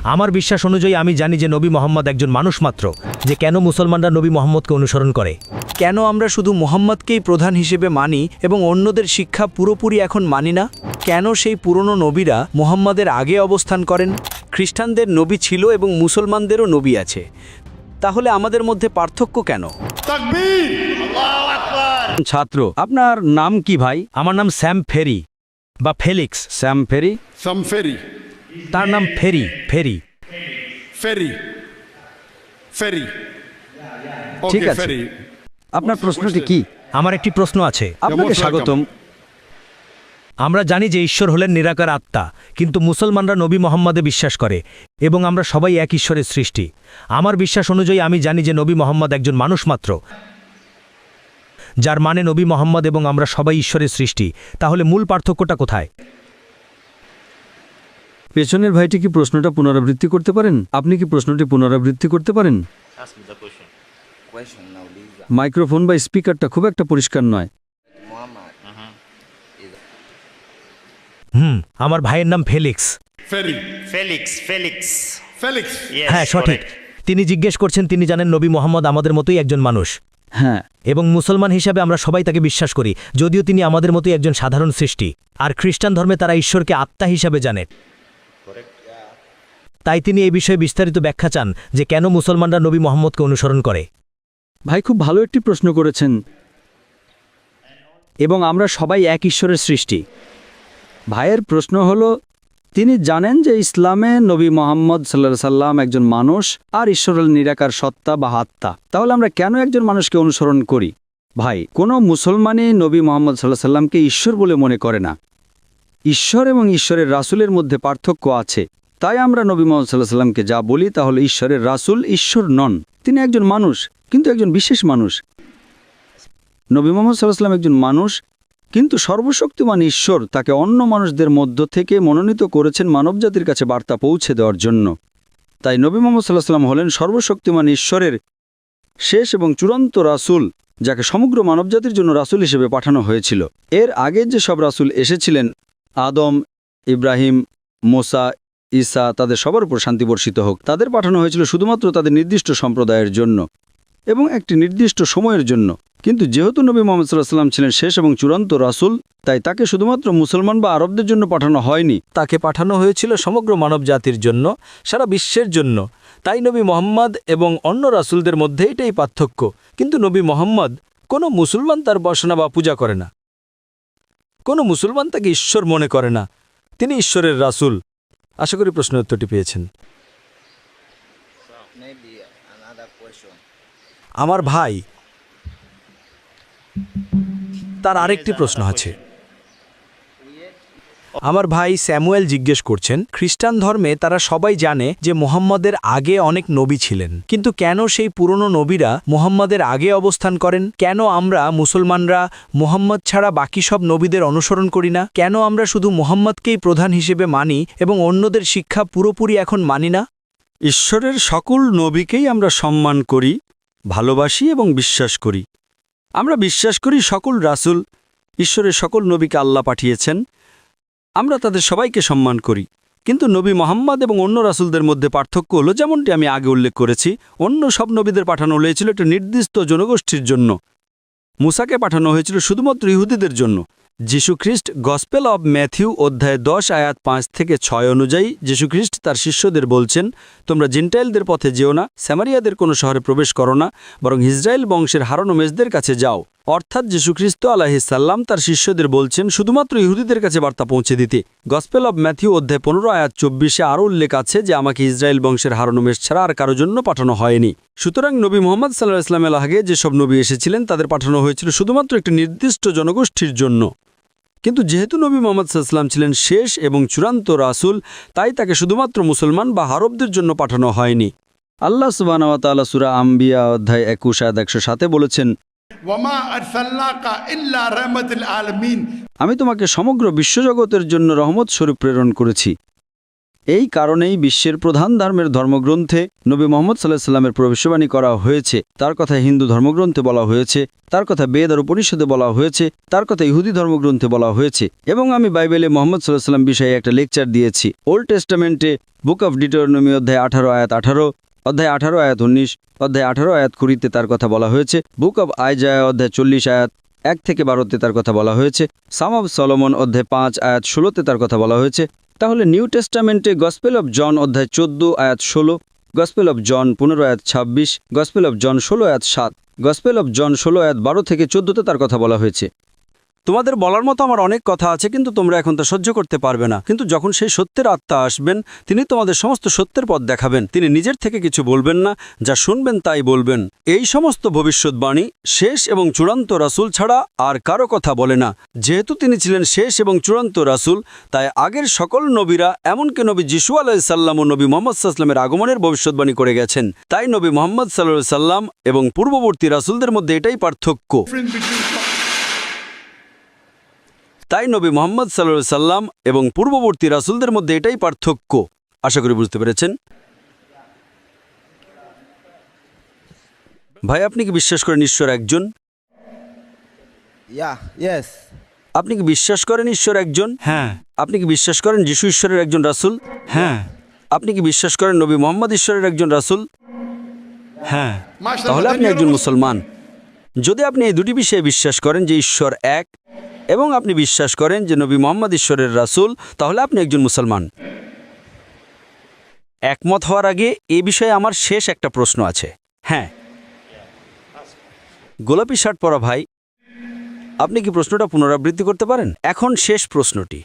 আমার বিশ্বাস অনুযায়ী আমি জানি যে নবী মোহাম্মদ একজন মানুষ মাত্র, যে কেন মুসলমানরা নবী মোহাম্মদকে অনুসরণ করে। কেন আমরা শুধু মুহাম্মদকেই প্রধান হিসেবে মানি এবং অন্যদের শিক্ষা পুরোপুরি এখন মানি না? কেন সেই পুরনো নবীরা মুহাম্মদের আগে অবস্থান করেন? খ্রিস্টানদের নবী ছিল এবং মুসলমানদেরও নবী আছে, তাহলে আমাদের মধ্যে পার্থক্য কেন? ছাত্র, আপনার নাম কি ভাই? আমার নাম স্যাম ফেরি বা ফেলিক্স। স্যাম ফেরি? Some ferry. তার নাম ফেরি। ফেরি Ferry. Ferry. ঠিক Okay, আছে। ferry. আপনার প্রশ্নটি কি? আমার একটি প্রশ্ন আছে। আপনাকে most স্বাগতম। আমরা জানি যে ঈশ্বর হলেন নিরাকার আত্মা, কিন্তু মুসলমানরা নবী মোহাম্মদে বিশ্বাস করে এবং আমরা সবাই এক ঈশ্বরের সৃষ্টি। আমার বিশ্বাস অনুযায়ী আমি জানি যে নবী মোহাম্মদ একজন মানুষ মাত্র, যার মানে নবী মোহাম্মদ এবং আমরা সবাই ঈশ্বরের সৃষ্টি। তাহলে মূল পার্থক্যটা কোথায়? পেছনের ভাইটি কি প্রশ্নটা পুনরাবৃত্তি করতে পারেন? আপনি কি প্রশ্নটি পুনরাবৃত্তি করতে পারেন? মাইক্রোফোন বা স্পিকারটা খুব একটা পরিষ্কার নয়। আমার ভাইয়ের নাম Felix. Ferry. Felix. Felix. Yes, হ্যাঁ, সঠিক। correct. তিনি জিজ্ঞেস করছেন, তিনি জানেন নবী মোহাম্মদ আমাদের মতোই একজন মানুষ, হ্যাঁ, এবং মুসলমান হিসাবে আমরা সবাই তাকে বিশ্বাস করি, যদিও তিনি আমাদের মতোই একজন সাধারণ সৃষ্টি। আর খ্রিস্টান ধর্মে তারা ঈশ্বরকে আত্মা হিসাবে জানে। তাই তিনি এই বিষয়ে বিস্তারিত ব্যাখ্যা চান যে কেন মুসলমানরা নবী মোহাম্মদকে অনুসরণ করে। ভাই খুব ভালো একটি প্রশ্ন করেছেন। এবং আমরা সবাই এক ঈশ্বরের সৃষ্টি। ভাইয়ের প্রশ্ন হলো, তিনি জানেন যে ইসলামে নবী মোহাম্মদ সাল্লাল্লাহু আলাইহি সাল্লাম একজন মানুষ আর ঈশ্বর হল নিরাকার সত্তা বা আত্মা। তাহলে আমরা কেন একজন মানুষকে অনুসরণ করি? ভাই, কোনো মুসলমানই নবী মোহাম্মদ সাল্লাল্লাহু আলাইহি সাল্লামকে ঈশ্বর বলে মনে করে না। ঈশ্বর এবং ঈশ্বরের রাসূলের মধ্যে পার্থক্য আছে। তাই আমরা নবী মোহাম্মদ সাল্লাল্লাহু আলাইহি সাল্লামকে যা বলি তা হলো ঈশ্বরের রাসূল ঈশ্বর নন। তিনি একজন মানুষ, কিন্তু একজন বিশেষ মানুষ। নবী মোহাম্মদ সাল্লাল্লাহু আলাইহি সাল্লাম একজন মানুষ, কিন্তু সর্বশক্তিমান ঈশ্বর তাকে অন্য মানুষদের মধ্য থেকে মনোনীত করেছেন মানবজাতির কাছে বার্তা পৌঁছে দেওয়ার জন্য। তাই নবী মুহাম্মদ সাল্লাল্লাহু আলাইহি ওয়াসাল্লাম হলেন সর্বশক্তিমান ঈশ্বরের শেষ এবং চূড়ান্ত রাসূল, যাকে সমগ্র মানবজাতির জন্য রাসূল হিসেবে পাঠানো হয়েছিল। এর আগে যে সব রাসূল এসেছিলেন, আদম, ইব্রাহিম, মোসা, ঈসা, তাদের সবার উপর শান্তি বর্ষিত হোক, তাদের পাঠানো হয়েছিল শুধুমাত্র তাদের নির্দিষ্ট সম্প্রদায়ের জন্য এবং একটি নির্দিষ্ট সময়ের জন্য। কিন্তু যেহেতু নবী মুহাম্মদ সাল্লাল্লাহু আলাইহি ওয়াসাল্লাম ছিলেন শেষ এবং চূড়ান্ত রাসূল, তাই তাকে শুধুমাত্র মুসলমান বা আরবদের জন্য পাঠানো হয়নি। তাকে পাঠানো হয়েছিল সমগ্র মানব জাতির জন্য, সারা বিশ্বের জন্য। তাই নবী মোহাম্মদ এবং অন্য রাসূলদের মধ্যে এটাই পার্থক্য। কিন্তু নবী মোহাম্মদ কোনো মুসলমান তার উপাসনা বা পূজা করে না। কোনো মুসলমান তাকে ঈশ্বর মনে করে না। তিনি ঈশ্বরের রাসূল। আশা করি প্রশ্নের উত্তরটি পেয়েছেন। আমার ভাই, তার আরেকটি প্রশ্ন আছে। আমার ভাই স্যামুয়েল জিজ্ঞেস করছেন, খ্রিস্টান ধর্মে তারা সবাই জানে যে মুহাম্মদের আগে অনেক নবী ছিলেন, কিন্তু কেন সেই পুরনো নবীরা মুহাম্মদের আগে অবস্থান করেন? কেন আমরা মুসলমানরা মুহাম্মদ ছাড়া বাকি সব নবীদের অনুসরণ করি না? কেন আমরা শুধু মুহাম্মদকেই প্রধান হিসেবে মানি এবং অন্যদের শিক্ষা পুরোপুরি এখন মানি না? ঈশ্বরের সকল নবীকেই আমরা সম্মান করি, ভালোবাসি এবং বিশ্বাস করি। আমরা বিশ্বাস করি সকল রাসূল, ঈশ্বরের সকল নবীকে আল্লাহ পাঠিয়েছেন। আমরা তাদের সবাইকে সম্মান করি। কিন্তু নবী মুহাম্মদ এবং অন্য রাসূলদের মধ্যে পার্থক্য হলো, যেমনটি আমি আগে উল্লেখ করেছি, অন্য সব নবীদের পাঠানো হয়েছিল একটা নির্দিষ্ট জনগোষ্ঠীর জন্য। মুসাকে পাঠানো হয়েছিল শুধুমাত্র ইহুদিদের জন্য। যীশুখ্রিস্ট গসপেল অব ম্যাথিউ অধ্যায় 10 আয়াত 5 থেকে 6 অনুযায়ী যীশুখ্রিস্ট তার শিষ্যদের বলছেন, তোমরা জিন্টাইলদের পথে যেও না, স্যামারিয়াদের কোনো শহরে প্রবেশ করো না, বরং ইসরায়েল বংশের হারানো মেজদের কাছে যাও। অর্থাৎ যীশুখ্রিস্ট আলাইহিস সালাম তার শিষ্যদের বলছেন শুধুমাত্র ইহুদিদের কাছে বার্তা পৌঁছে দিতে। গসপেল অব ম্যাথিউ অধ্যায় 15 আয়াত 24 আরও উল্লেখ আছে যে আমাকে ইসরায়েল বংশের হারানো মেজ ছাড়া আর কারো জন্য পাঠানো হয়নি। সুতরাং নবী মুহাম্মদ সাল্লাল্লাহু আলাইহি ওয়াসাল্লামের আগে যেসব নবী এসেছিলেন তাদের পাঠানো হয়েছিল শুধুমাত্র একটি নির্দিষ্ট জনগোষ্ঠীর জন্য। কিন্তু যেহেতু নবী মুহাম্মদ সাল্লাল্লাহু আলাইহি ওয়াসাল্লাম ছিলেন শেষ এবং চূড়ান্ত রাসূল, তাই তাকে শুধুমাত্র মুসলমান বা আরবদের জন্য পাঠানো হয়নি। আল্লাহ সুবহানাহু ওয়া তাআলা সূরা আম্বিয়া অধ্যায় 21 আয়াত 107 বলেছেন, وما أرسلناك إلا رحمة العالمين. আমি তোমাকে সমগ্র বিশ্বজগতের জন্য রহমত স্বরূপ প্রেরণ করেছি। এই কারণেই বিশ্বের প্রধান ধর্মের ধর্মগ্রন্থে নবী মোহাম্মদ সাল্লাল্লাহু আলাইহি ওয়াসাল্লামের ভবিষ্যবাণী করা হয়েছে, তার কথা হিন্দু ধর্মগ্রন্থে বলা হয়েছে, তার কথা বেদ আর উপনিষদে বলা হয়েছে, তার কথা ইহুদি ধর্মগ্রন্থে বলা হয়েছে। এবং আমি বাইবেলে মোহাম্মদ সাল্লাল্লাহু আলাইহি ওয়াসাল্লাম বিষয়ে একটা লেকচার দিয়েছি। ওল্ড টেস্টামেন্টে বুক অফ ডিটোরনমি অধ্যায় 18 আয়াত 18, অধ্যায় 18 আয়াত 19, অধ্যায় 18 আয়াত 20-তে তার কথা বলা হয়েছে। বুক অব আইজায়া অধ্যায় 40 আয়াত 1 থেকে 12-তে তার কথা বলা হয়েছে। সাম অব সলোমন অধ্যায় 5 আয়াত 16-তে তার কথা বলা হয়েছে। তাহলে নিউ টেস্টামেন্টে গসপেল অব জন অধ্যায় 14 আয়াত 16, গসপেল অব জন 15 আয়াত 26, গসপেল অব জন 16 আয়াত 7, গসপেল অব জন 16 আয়াত 12 থেকে 14-তে তার কথা বলা হয়েছে। তোমাদের বলার মতো আমার অনেক কথা আছে, কিন্তু তোমরা এখন তা সহ্য করতে পারবে না। কিন্তু যখন সেই সত্যের আত্মা আসবেন, তিনি তোমাদের সমস্ত সত্যের পথ দেখাবেন। তিনি নিজের থেকে কিছু বলবেন না, যা শুনবেন তাই বলবেন। এই সমস্ত ভবিষ্যৎবাণী শেষ এবং চূড়ান্ত রাসূল ছাড়া আর কারো কথা বলে না। যেহেতু তিনি ছিলেন শেষ এবং চূড়ান্ত রাসূল, তাই আগের সকল নবীরা, এমনকি নবী যিশু আলাইহিস সালাম ও নবী মুহাম্মদ সাল্লাল্লাহু আলাইহি ওয়াসাল্লামের আগমনের ভবিষ্যৎবাণী করে গেছেন। তাই নবী মুহাম্মদ সাল্লাল্লাহু আলাইহি ওয়াসাল্লাম এবং পূর্ববর্তী রাসূলদের মধ্যে এটাই পার্থক্য। Difference between তাই নবী মুহাম্মদ সাল্লাল্লাহু আলাইহি সাল্লাম এবং পূর্ববর্তী রাসূলদের মধ্যে এটাই পার্থক্য। আশা করি বুঝতে পেরেছেন। ভাই, আপনি কি বিশ্বাস করেন ঈশ্বর একজন? Yeah, yes. আপনি কি বিশ্বাস করেন ঈশ্বর একজন? হ্যাঁ। আপনি কি বিশ্বাস করেন যিশু ঈশ্বরের একজন রাসূল? হ্যাঁ। আপনি কি বিশ্বাস করেন নবী মুহাম্মদ ঈশ্বরের একজন রাসূল? হ্যাঁ। তাহলে আপনি একজন মুসলমান। যদি আপনি এই দুটি বিষয়ে বিশ্বাস করেন যে ঈশ্বর এক, এবং আপনি বিশ্বাস করেন যে নবী মুহাম্মদ ঈশ্বরের রাসূল, তাহলে আপনি একজন মুসলমান। একমত হওয়ার আগে এ বিষয়ে আমার শেষ একটা প্রশ্ন আছে। হ্যাঁ, গোলাপি শার্ট পরা ভাই, আপনি কি প্রশ্নটা পুনরাবৃত্তি করতে পারেন? এখন শেষ প্রশ্নটি।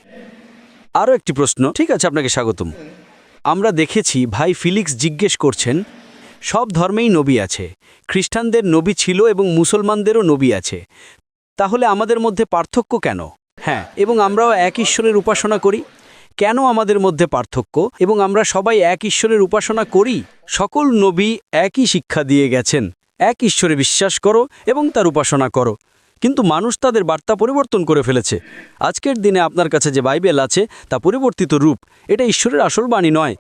আরও একটি প্রশ্ন। ঠিক আছে, আপনাকে স্বাগতম। আমরা দেখেছি ভাই ফিলিক্স জিজ্ঞেস করছেন, সব ধর্মেই নবী আছে, খ্রিস্টানদের নবী ছিল এবং মুসলমানদেরও নবী আছে, তাহলে আমাদের মধ্যে পার্থক্য কেন? হ্যাঁ, এবং আমরাও এক ঈশ্বরের উপাসনা করি। কেন আমাদের মধ্যে পার্থক্য? এবং আমরা সবাই এক ঈশ্বরের উপাসনা করি। সকল নবী একই শিক্ষা দিয়ে গেছেন, এক ঈশ্বরে বিশ্বাস করো এবং তার উপাসনা করো। কিন্তু মানুষ তাদের বার্তা পরিবর্তন করে ফেলেছে। আজকের দিনে আপনার কাছে যে বাইবেল আছে তা পরিবর্তিত রূপ। এটা ঈশ্বরের আসল বাণী নয়।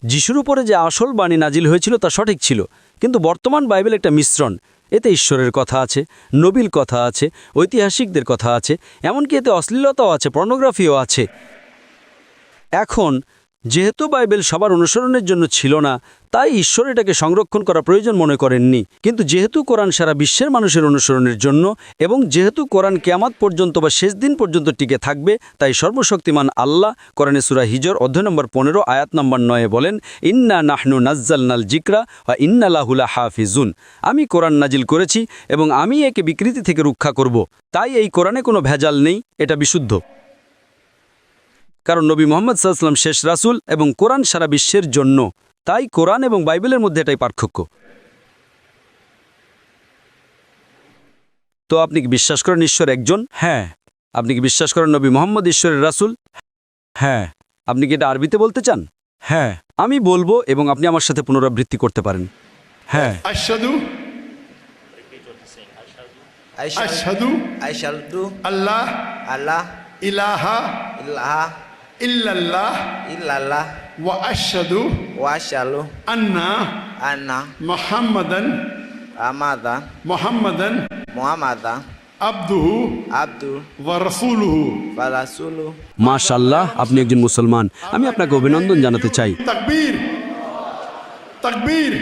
যিশুর উপরে যে আসল বাণী নাজিল হয়েছিল তা সঠিক ছিল, কিন্তু বর্তমান বাইবেল একটা মিশ্রণ। এতে ঈশ্বরের কথা আছে, নবীর কথা আছে, ঐতিহাসিকদের কথা আছে, এমনকি এতে অশ্লীলতাও আছে, পর্নোগ্রাফিও আছে। এখন যেহেতু বাইবেল সবার অনুসরণের জন্য ছিল না, তাই ঈশ্বর এটাকে সংরক্ষণ করা প্রয়োজন মনে করেননি। কিন্তু যেহেতু কোরআন সারা বিশ্বের মানুষের অনুসরণের জন্য, এবং যেহেতু কোরআন কিয়ামত পর্যন্ত বা শেষ দিন পর্যন্ত টিকে থাকবে, তাই সর্বশক্তিমান আল্লাহ কোরআনে সূরা হিজর অধ্যায় নম্বর 15 আয়াত নম্বর 9 বলেন, ইন্না নাহনু নাজ্জালনাল জিকরা ওয়া ইন্না লাহু লাহাফিজুন। আমি কোরআন নাজিল করেছি এবং আমি একে বিকৃতি থেকে রক্ষা করব। তাই এই কোরআনে কোনো ভেজাল নেই, এটা বিশুদ্ধ। কারণ নবী মুহাম্মদ সাল্লাল্লাহু আলাইহি ওয়াসাল্লাম শেষ রাসূল এবং কোরআন সারা বিশ্বের জন্য। তাই কোরআন এবং বাইবেলের মধ্যে এটাই পার্থক্য। তো আপনি কি বিশ্বাস করেন ঈশ্বর একজন? হ্যাঁ। আপনি কি বিশ্বাস করেন নবী মুহাম্মদ ঈশ্বরের রাসূল? হ্যাঁ। আপনি কি এটা আরবিতে বলতে চান? হ্যাঁ। আমি বলবো এবং আপনি আমার সাথে পুনরাবৃত্তি করতে পারেন। হ্যাঁ। Ashhadu Ashhadu I shall do Allah Allah ilaha ilaha illallah illallah wa ashhadu wa shallu anna Muhammadan Muhammadan abduhu Abdul wa rasuluhu। wa rasuluhu। মাশাআল্লাহ, আপনি একজন মুসলমান। আমি আপনাকে অভিনন্দন জানাতে চাই। তাকবীর তাকবীর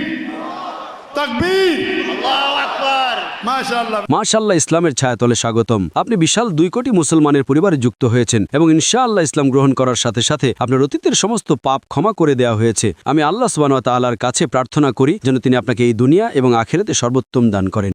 তাকবীর, আল্লাহু আকবার, মাশাআল্লাহ। মাশাআল্লাহ, ইসলামের ছায়াতলে স্বাগতম। আপনি বিশাল 2 কোটি মুসলমানের পরিবারে যুক্ত হয়েছেন এবং ইনশাআল্লাহ ইসলাম গ্রহণ করার সাথে সাথে আপনার অতীতের সমস্ত পাপ ক্ষমা করে দেওয়া হয়েছে। আমি আল্লাহ সুবহানাহু ওয়া তাআলার কাছে প্রার্থনা করি যেন তিনি আপনাকে এই দুনিয়া এবং আখিরাতে সর্বোত্তম দান করেন।